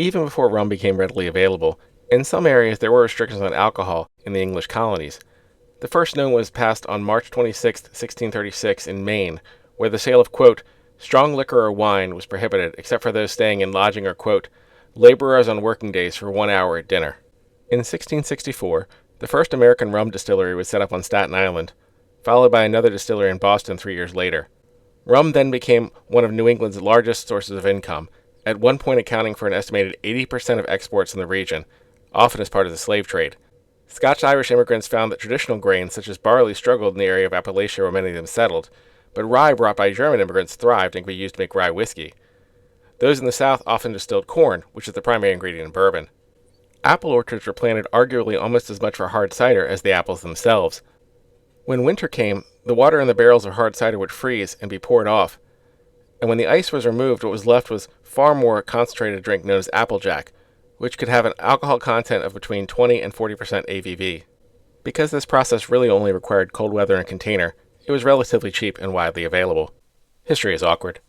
Even before rum became readily available, in some areas there were restrictions on alcohol in the English colonies. The first known was passed on March 26, 1636 in Maine, where the sale of, quote, strong liquor or wine was prohibited except for those staying in lodging or, quote, laborers on working days for 1 hour at dinner. In 1664, the first American rum distillery was set up on Staten Island, followed by another distillery in Boston 3 years later. Rum then became one of New England's largest sources of income, at one point accounting for an estimated 80% of exports in the region, often as part of the slave trade. Scotch-Irish immigrants found that traditional grains such as barley struggled in the area of Appalachia where many of them settled, but rye brought by German immigrants thrived and could be used to make rye whiskey. Those in the South often distilled corn, which is the primary ingredient in bourbon. Apple orchards were planted arguably almost as much for hard cider as the apples themselves. When winter came, the water in the barrels of hard cider would freeze and be poured off, and when the ice was removed, what was left was far more concentrated drink known as applejack, which could have an alcohol content of between 20 and 40% ABV. Because this process really only required cold weather and container, it was relatively cheap and widely available. History is awkward.